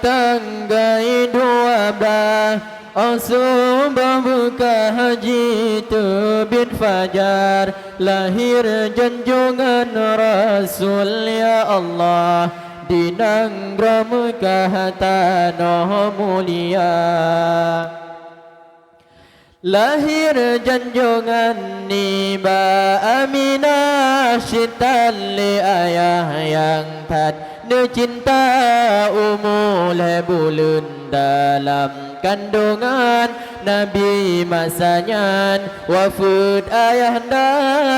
tanggai 12 Subuh buka haji terbit fajar lahir junjungan Rasul ya Allah di negara Mekah tanah mulia. Lahir junjungan Niba Aminah Syitali ayah yang tanda cinta umul bulan dalam kandungan Nabi masanya wafud ayahanda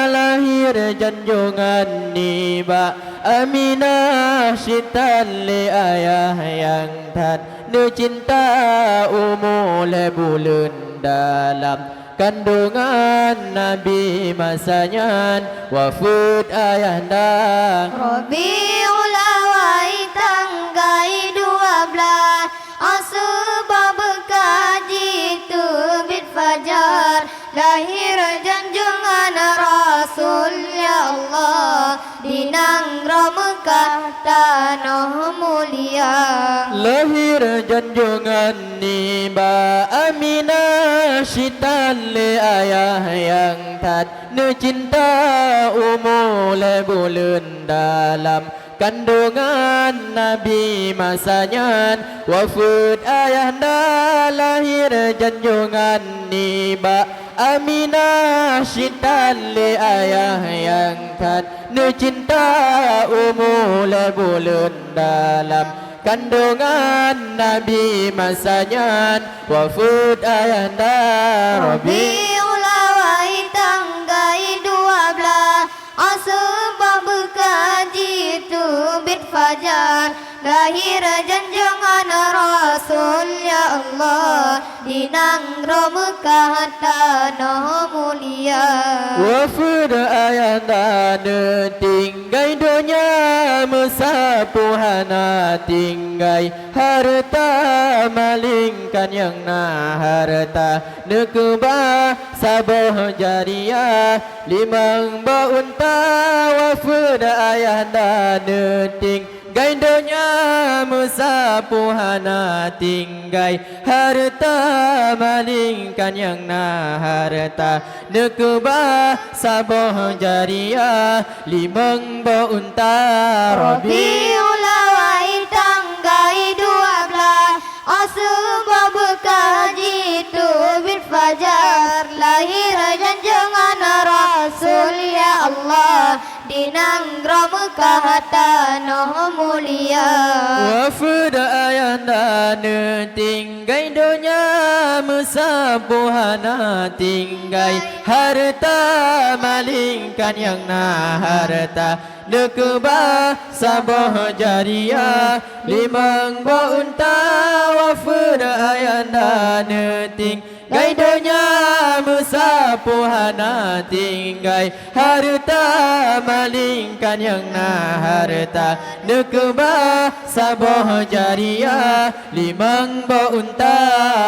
lahir junjungan Niba Aminah Syitali ayah yang tanda cinta umul bulan dalam kandungan Nabi masanya wafud ayahanda Rabiul Awal tanggai 12 Asbab kaji terbit fajar lahir junjungan Rasul ya Allah di negara Mekah tanah mulia. Lahir junjungan Niba Aminah Syitali ayah yang tanda cinta umul bulan dalam kandungan Nabi masanya wafud ayahanda lahir junjungan Niba Aminah Syitali ayah yang tanda cinta umul bulan dalam kandungan Nabi masanya wafud ayahanda Rabiul Awal tanggai 12 Asbab kaji terbit fajar lahir junjungan Rasul ya Allah di negara Mekah tanah mulia. Wafud ayahanda tinggai dunia mesapuhana tinggai harta malingkan yang na harta nekeba saboh jariah limang baunta wafud ayahanda tinggai dunia mesapuhana tinggai harta malingkan yang na harta nekeba saboh jariah limang baunta. Rabiul Awal tanggai 12 Asbab kaji terbit fajar lahir junjungan Rasul ya Allah di negara Mekah tanah mulia. Wafud ayahanda tinggai dunia mesapuhana tinggai harta malingkan yang na harta nekeba saboh jariah limang baunta wafud ayahanda tinggai dunia mesapuhana tinggai harta malingkan yang na harta nekeba saboh jariah limang baunta.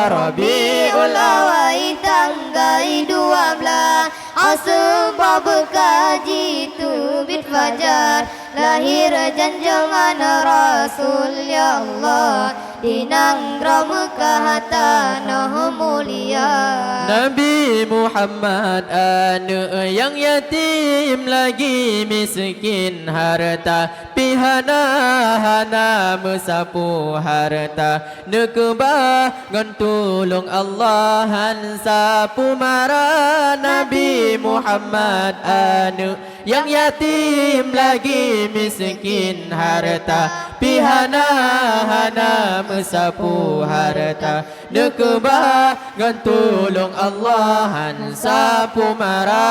Rabiul Awal tanggai 12 Asbab kaji terbit fajar lahir junjungan Rasul ya Allah di negara Mekah tanah mulia. Nabi Muhammad anu yang yatim lagi miskin harta pihana hana mesapu harta nekeba ngantulung Allah hansa pumara. Nabi Muhammad anu yang yatim lagi miskin harta pihana hana mesapu harta nekeba ngantulung Allah hansa pumara.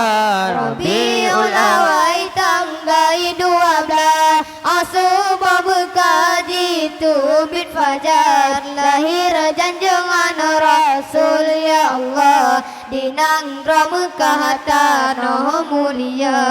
Rabiul Awal tanggai 12 Asbab kaji terbit fajar lahir junjungan Rasul ya Allah di negara Mekah tanah mulia.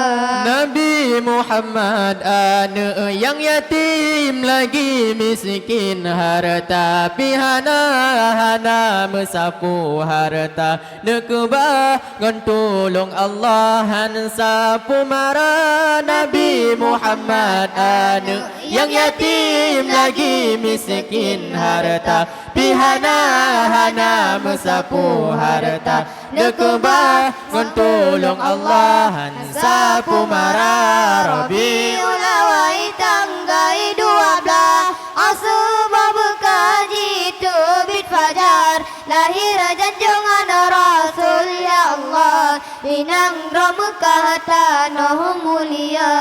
Nabi Muhammad anak yang yatim lagi miskin harta pihana mesapu harta nekubah ngon tolong Allah han sapu mara. Nabi Muhammad anak yang yatim lagi miskin harta pihana mesapu harta nekubah ngon tolong Allah han sapu mara. Rabiul Awal tanggal 12 Asbab kaji terbit fajar lahir junjungan Rasul ya Allah di negara Mekah tanah mulia.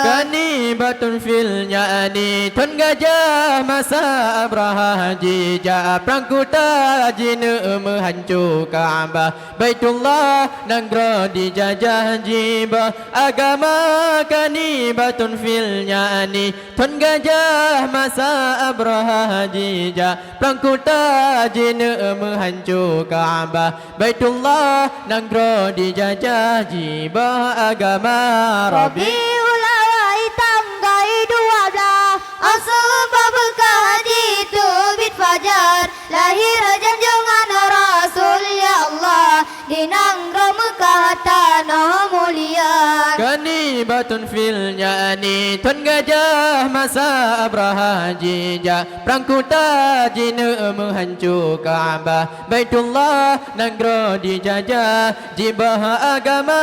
Kani batun fil nyani tun gajah masa Abraha haji ja prangkuta jine menghancur Kaabah Baitullah negara dijajah jiba agama. Kani batun fil nyani tun gajah masa Abraha haji ja prangkuta jine menghancur Kaabah Baitullah negara dijajah jiba agama. Rabiul Awal tanggal 12 Asbab kaji terbit fajar lahir junjungan Rasul ya Allah di negara Mekah tanah mulia. Kani batun fil nyani tun gajah masa Abraha haji ja prangkuta jine menghancur Kaabah Baitullah negara dijajah jibah agama.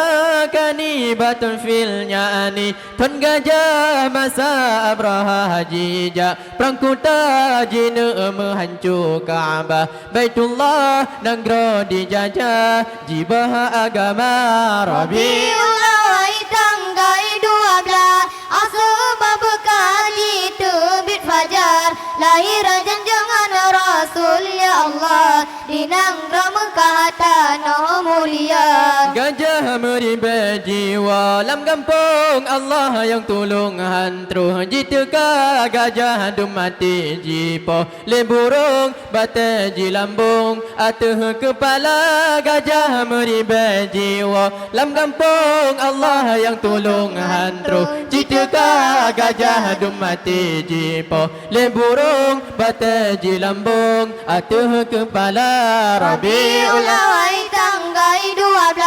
Kani batun fil nyani tun gajah masa Abraha haji ja prangkuta jine menghancur Kaabah Baitullah negara dijajah jibah agama. Rabiul Awal tanggal 12 Asbab kaji terbit fajar lahir junjungan Rasul ya Allah di negara Mekah tanah mulia. Gajah meribah jiwa lam kampung Allah yang tolong hantru jiteka gajah dum mati jipo le burung bata ji lambung atuh kepala. Gajah meribah jiwa lam kampung Allah yang tolong hantru jiteka gajah dum mati jipo le burung bata ji lambung atuh kepala. Rabiul Awal tanggal 12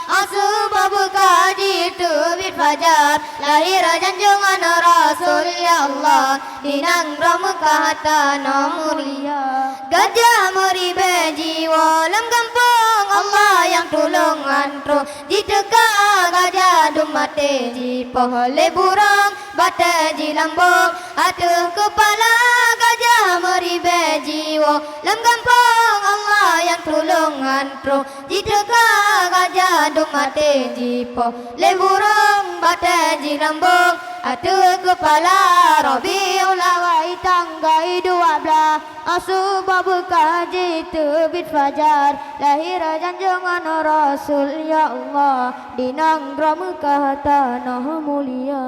Asbab kaji terbit fajar lahir junjungan Rasul ya Allah di negara Mekah tanah mulia. Gajah meribah jiwa lam kampung Allah yang tolong antro diteka gajah dum mati ji pohole burung bata ji lambung atuh kepala. Gajah meribah jiwa lam kampung Allah yang tolong antro diteka gajah dum mati ji pohole burung bata ji lambung atuh kepala. Rabiul Awal tanggal 12 Asbab kaji terbit fajar lahir junjungan Rasul ya Allah di negara Mekah tanah mulia.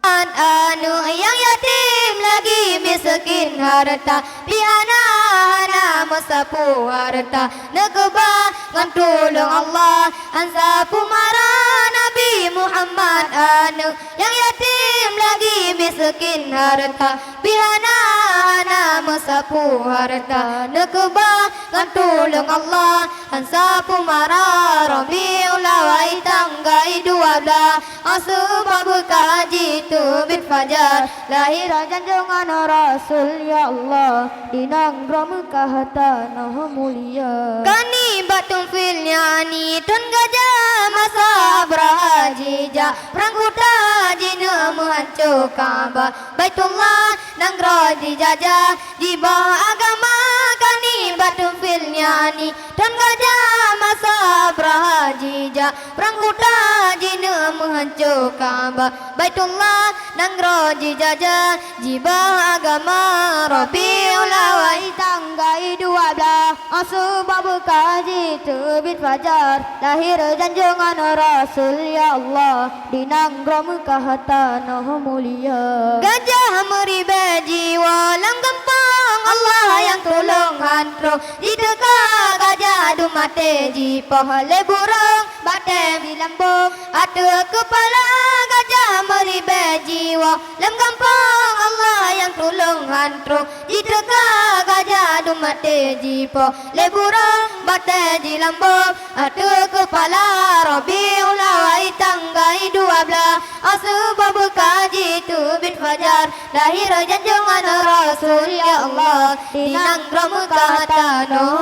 Anu yang yatim lagi miskin harta piana mesapu harta nekebah ngan tolong Allah ansapu mara. Nabi Muhammad anu yang yatim lagi miskin harta piana mesapu harta nekebah ngan tolong Allah ansapu mara. Rabiul Awal tanggal 12 Asbab kaji terbit fajar lahir junjungan Rasul ya Allah di negara Mekah tanah mulia. Kani batun fil nyani tun gajah masa Abraha jija perang huta jina menghancur Kaabah Baitullah negara dijajah di bawah agama. Kani batun fil nyani tun gajah masa Abraha jija perang huta jina menghancur Kaabah Baitullah negara dijajah jibah agama. Rabiul Awal tanggal 12 Asbab kaji terbit fajar lahir junjungan Rasul ya Allah di negara Mekah tanah mulia. Gajah meribah jiwa lam kampung Allah yang tolong antro diteka gajah dum mate jipo le burung batem di lambung ada kepala gajah meribe jiwa lem kampung Allah yang tolong hantro di tegak gajah du mate jipo le burung batem di lambung ada kepala Rabiul Awal tanggai 12 asbab kaji tu bin fajar lahir janjungan Rasul ya Allah dinang Mekah tanah